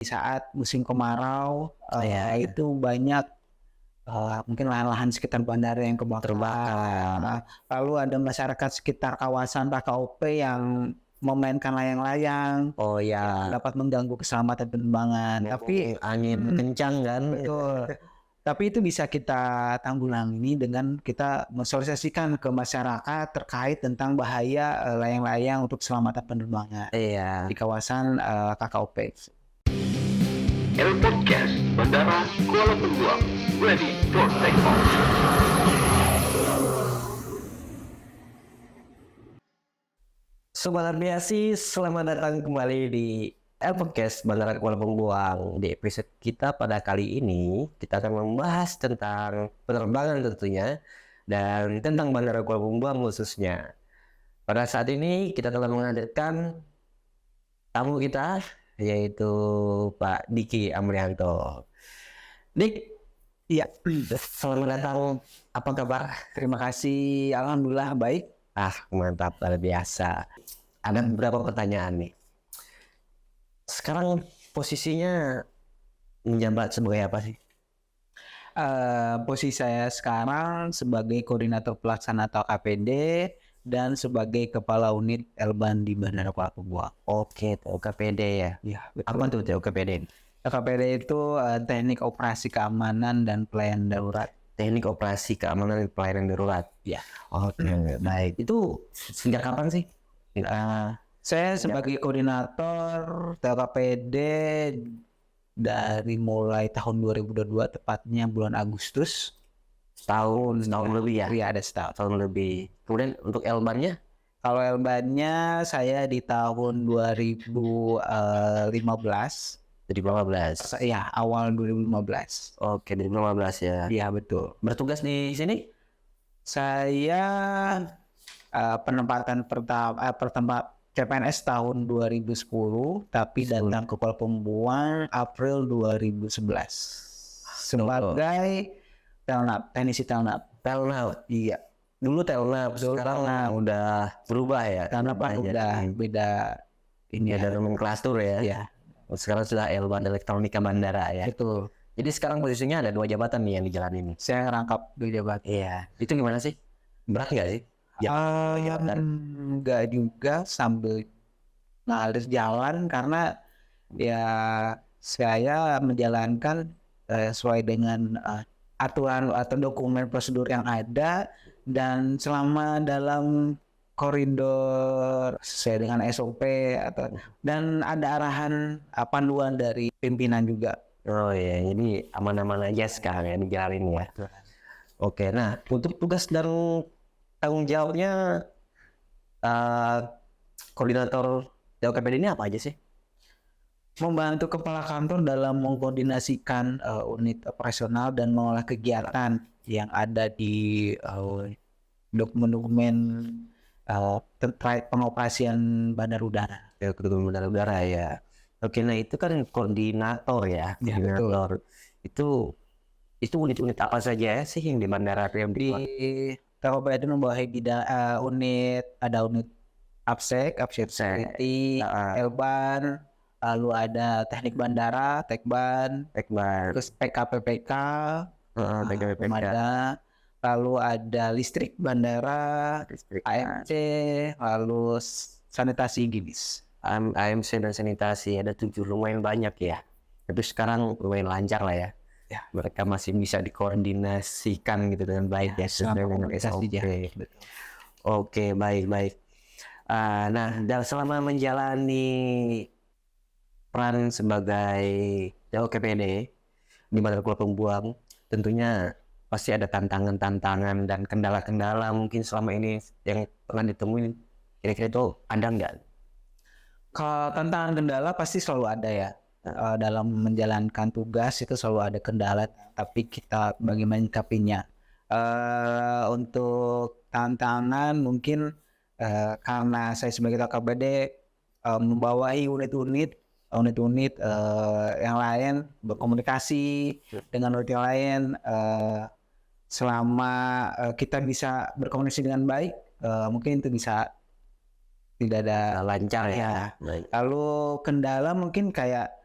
Di saat musim kemarau, Iya. itu banyak, mungkin lahan-lahan sekitar bandara yang Terbakar. kebakaran. Lalu ada masyarakat sekitar kawasan KKOP yang memainkan layang-layang, Oh yang ya, dapat mengganggu keselamatan penerbangan. Tapi angin kencang kan? betul. Tapi itu bisa kita tanggulangi dengan kita mensosialisasikan ke masyarakat terkait tentang bahaya, layang-layang untuk keselamatan penerbangan Iya. di kawasan, KKOP. El Podcast Bandara Kuala Peluang, ready for takeoff. Sobat Aviasi, selamat datang kembali di El Podcast Bandara Kuala Peluang. Di episode kita pada kali ini, kita akan membahas tentang penerbangan tentunya, dan tentang Bandara Kuala Peluang khususnya. Pada saat ini, kita telah menghadirkan tamu kita, yaitu Pak Diki Amrianto. Dik, Iya, selamat datang. Apa kabar? terima kasih. Alhamdulillah baik. Mantap, luar biasa. Ada beberapa pertanyaan nih. Sekarang posisinya menjabat sebagai apa sih? Posisi saya sekarang sebagai koordinator pelaksana atau KPD dan sebagai kepala unit Elban di Bandara Kuala Peluang. Oke, TOKPD ya. Iya, Apa tuh TOKPD? KPD itu teknik operasi keamanan dan pelayanan darurat. Teknik operasi keamanan dan pelayanan darurat. Ya. Oke, baik. Itu sejak kapan sih? Saya sebagai koordinator TKPD dari mulai tahun 2022, tepatnya bulan Agustus. Setahun lebih ya? Iya, ada setahun. Tahun lebih. Kemudian untuk Elbannya? Kalau Elbannya saya di tahun 2015. Jadi 15. Ya, awal 2015. Oke, dari 15 ya. Iya, betul. Bertugas di sini? Saya penempatan pertama CPNS tahun 2010, tapi datang ke Kuala Peluang April 2011 sebagai Telnap, teknisi Telnap. Telnaut. Iya, Dulu Telnaut, sekarang udah berubah ya. Telnap udah beda ini Ada nomenklatur ya. Iya, Sekarang sudah Elban Elektronika Bandara ya. betul. Jadi sekarang posisinya ada 2 jabatan nih yang di jalan ini. Saya rangkap 2 jabatan. Iya. Itu gimana sih? Berat nggak sih? Enggak juga, sambil ngalir jalan karena ya saya menjalankan sesuai dengan aturan atau dokumen prosedur yang ada, dan selama dalam koridor sesuai dengan SOP dan ada arahan panduan dari pimpinan juga. Oh iya, jadi aman-aman aja sekarang ya di jalan ini ya. Oke, nah untuk tugas dan tanggung jawabnya koordinator TOKPD ini apa aja sih? Membantu kepala kantor dalam mengkoordinasikan unit operasional dan mengolah kegiatan yang ada di dokumen-dokumen terkait pengoperasian bandar udara. Ya, Ketua Bandara Udara ya. Oke, nah itu kan koordinator ya. Ya, Koordinator. Itu unit-unit apa saja sih yang di bandara yang Di TKPD membawahi unit APSEC Security, Elban, lalu ada teknik bandara, Tekban, Ekbar, terus PKPPK, PKPPK, ada, lalu ada listrik bandara, AMC, lalu sanitasi ginis. AMC dan sanitasi ada 7, lumayan banyak ya. Tapi sekarang lumayan lancar lah ya. Ya. Mereka masih bisa dikoordinasikan gitu dengan baik ya, sesuai dengan SOP. Oke, baik. Nah, selama menjalani peran sebagai TOKPD di Bandara Kuala Peluang, tentunya pasti ada tantangan-tantangan dan kendala-kendala mungkin selama ini yang pernah ditemuin. Kira-kira itu ada nggak? Kalau tantangan kendala pasti selalu ada ya. Dalam menjalankan tugas itu selalu ada kendala, tapi kita bagaimana menyikapinya. Untuk tantangan mungkin karena saya sebagai TKPD membawahi unit-unit yang lain, berkomunikasi dengan unit yang lain, selama kita bisa berkomunikasi dengan baik, mungkin itu bisa tidak ada lancar ya. Lalu kendala mungkin kayak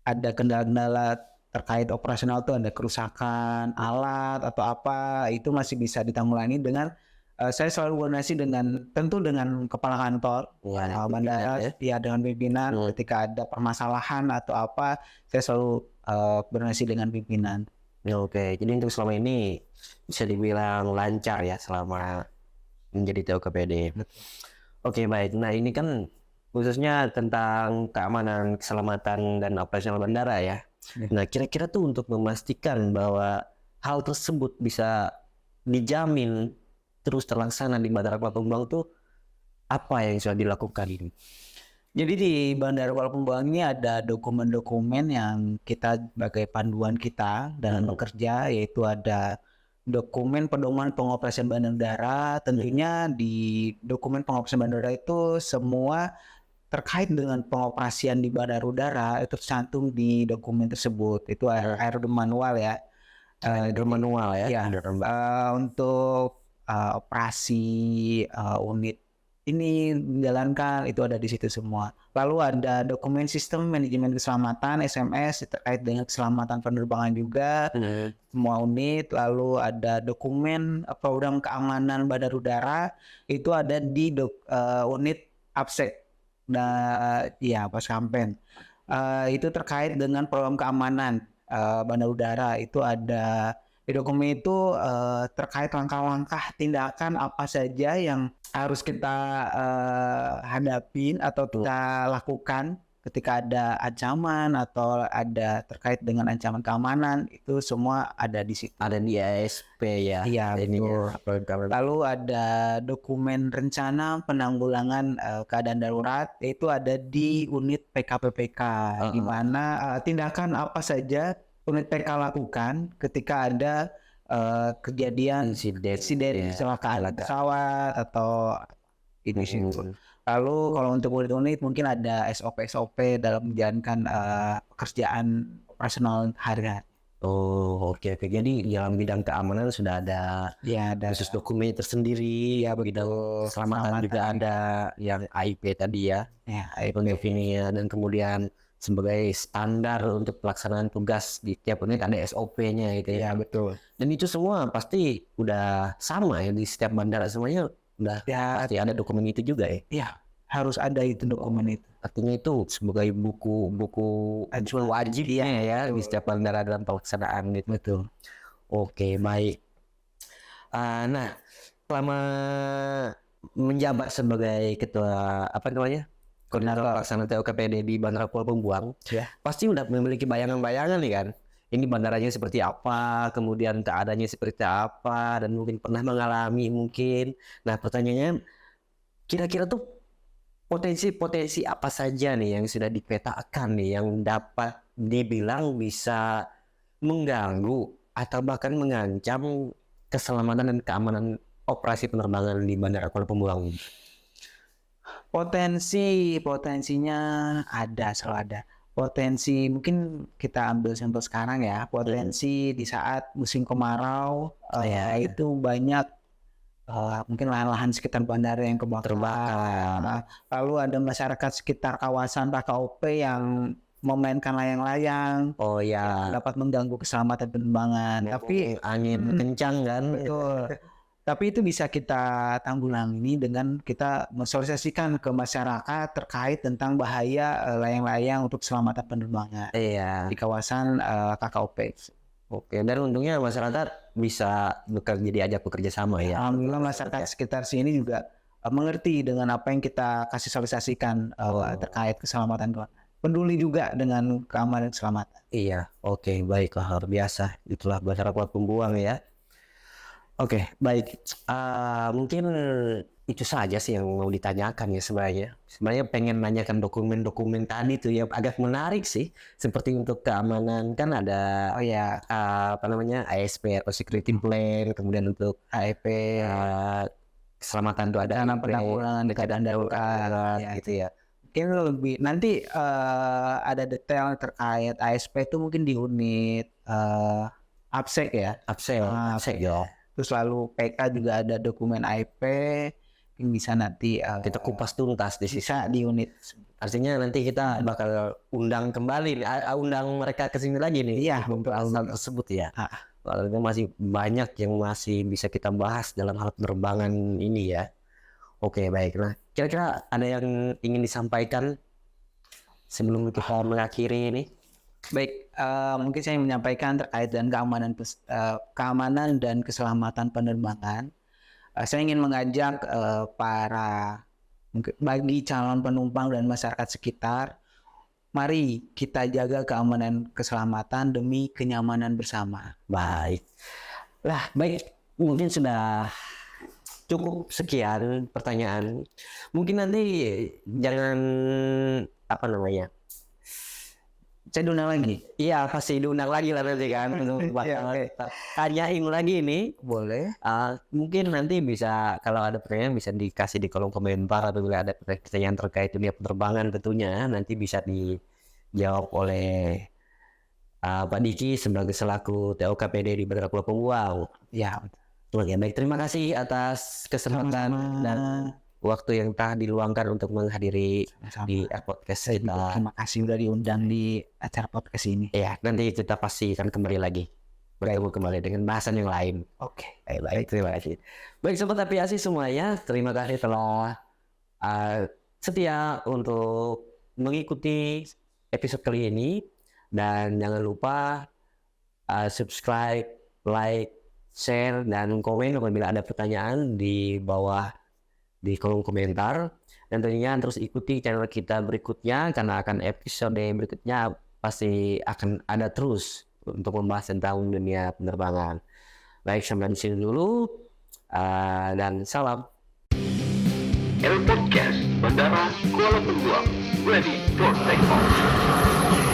ada kendala-kendala terkait operasional tuh, ada kerusakan alat atau apa, itu masih bisa ditanggulangi dengan saya selalu koordinasi tentu dengan kepala kantor bandara, ya dengan pimpinan. Ketika ada permasalahan atau apa, saya selalu koordinasi dengan pimpinan. Oke, jadi untuk selama ini bisa dibilang lancar ya selama menjadi TOKPD. Oke, baik. Nah, ini kan khususnya tentang keamanan, keselamatan, dan operasional bandara ya. Nah, kira-kira tuh untuk memastikan bahwa hal tersebut bisa dijamin terus terlaksana di Bandara Kuala Pembang tuh apa yang sudah dilakukan ini? Jadi di Bandara Kuala Pembang ini ada dokumen-dokumen yang kita sebagai panduan kita dalam bekerja, yaitu ada dokumen pedoman pengoperasian bandara. Tentunya di dokumen pengoperasian bandara itu semua terkait dengan pengoperasian di bandara udara itu tercantum di dokumen tersebut. Itu aerodrom manual ya. Manual ya. Untuk operasi unit ini menjalankan itu ada di situ semua. Lalu ada dokumen sistem manajemen keselamatan SMS terkait dengan keselamatan penerbangan juga semua unit. Lalu ada dokumen program keamanan bandar udara itu ada di unit APSEC. Ya pas kampen itu terkait dengan program keamanan bandar udara itu ada di dokumen itu terkait langkah-langkah tindakan apa saja yang harus kita hadapin atau kita lakukan ketika ada ancaman atau ada terkait dengan ancaman keamanan, itu semua ada di situ. Ada di ASP ya. Iya, betul. Lalu ada dokumen rencana penanggulangan keadaan darurat, itu ada di unit PKPPK, di mana tindakan apa saja unit PK lakukan ketika ada kejadian insiden kecelakaan pesawat atau ini sih. Lalu kalau untuk unit-unit mungkin ada SOP dalam menjalankan pekerjaan operasional harian. Oh, oke. Jadi dalam bidang keamanan sudah ada khusus dokumen tersendiri ya, bidang keselamatan juga ada yang AIP tadi ya. Ya, AIP-nya dan kemudian sebagai standar untuk pelaksanaan tugas di tiap unit ada SOP-nya gitu ya. Ya, betul. Dan itu semua pasti udah sama ya di setiap bandara, semuanya udah pasti ada dokumen itu juga ya. Iya, harus ada itu dokumen itu. Artinya itu sebagai buku wajibnya ya di setiap bandara dalam pelaksanaan gitu. Betul. Oke, baik. Nah, selama menjabat sebagai ketua koordinator pelaksanaan TOKPD di Bandara Kuala Pembang, pasti udah memiliki bayangan-bayangan nih kan. Ini bandaranya seperti apa, kemudian keadaannya seperti apa, dan mungkin pernah mengalami mungkin. Nah, pertanyaannya, kira-kira tuh potensi-potensi apa saja nih yang sudah dipetakan nih yang dapat dibilang bisa mengganggu atau bahkan mengancam keselamatan dan keamanan operasi penerbangan di Bandara Kuala Pembang? Potensinya selalu ada. Potensi mungkin kita ambil sampel sekarang ya. Potensi di saat musim kemarau itu banyak mungkin lahan-lahan sekitar bandara yang terbakar. Lalu ada masyarakat sekitar kawasan PKOP yang memainkan layang-layang. Oh ya. Dapat mengganggu keselamatan penerbangan. Tapi angin kencang kan. Betul. Tapi itu bisa kita tanggulangi dengan kita mensosialisasikan ke masyarakat terkait tentang bahaya layang-layang untuk keselamatan penerbangan di kawasan KKOP. Oke, dan untungnya masyarakat bisa diajak bekerja sama ya. Alhamdulillah masyarakat sekitar sini juga mengerti dengan apa yang kita kasih sosialisasikan terkait keselamatan kawan. Peduli juga dengan keamanan dan keselamatan. Iya, oke, baik, luar biasa. Itulah Bandara Kuala Pembang ya. Oke, baik. Mungkin itu saja sih yang mau ditanyakan ya sebenarnya. Sebenarnya pengen nanyakan dokumen-dokumen tadi tuh ya, agak menarik sih. Seperti untuk keamanan kan ada ASP atau security plan, kemudian untuk AEP keselamatan tuh ada penanggulangan keadaan darurat gitu ya. Mungkin lebih nanti ada detail terkait ASP itu mungkin di unit APSEC ya. APSEC ya. Terus lalu PK juga ada dokumen AIP mungkin bisa nanti Kita kupas tuntas di sini. bisa di unit. Artinya nanti kita bakal undang kembali, undang mereka ke sini lagi nih. Iya, untuk hal tersebut ya. Ah. Soalnya masih banyak yang masih bisa kita bahas dalam hal penerbangan ini ya. Oke, baik. Nah, kira-kira ada yang ingin disampaikan sebelum kita mengakhiri ini? Baik, mungkin saya menyampaikan terkait dengan keamanan dan keselamatan penerbangan. Saya ingin mengajak bagi calon penumpang dan masyarakat sekitar, mari kita jaga keamanan keselamatan demi kenyamanan bersama. Baik. Lah, baik. Mungkin sudah cukup sekian pertanyaan. Mungkin nanti jangan Saya diundang lagi. Iya, pasti diundang lagi lah nanti kan untuk bakal tanyain lagi nih. Boleh. Mungkin nanti bisa kalau ada pertanyaan bisa dikasih di kolom komentar apabila ada pertanyaan terkait dunia penerbangan tentunya nanti bisa dijawab oleh Pak Diki sebagai selaku TOKPD di Bandara Pulau Panggang. Ya. Oke, baik, terima kasih atas kesempatan dan waktu yang telah diluangkan untuk menghadiri di podcast kita. Terima kasih sudah diundang di acara podcast ini. Ya, nanti kita pasti akan kembali lagi bertemu kembali dengan bahasan yang lain. Oke. Baik, terima kasih. Baik, sobat aviasi semuanya, terima kasih telah setia untuk mengikuti episode kali ini dan jangan lupa subscribe, like, share dan komen apabila ada pertanyaan di bawah di kolom komentar dan tentunya terus ikuti channel kita berikutnya karena akan episode berikutnya pasti akan ada terus untuk membahas tentang dunia penerbangan. Baik, sampai di sini dulu dan salam. El Podcast Bandara Kuala Lumpur, ready for takeoff.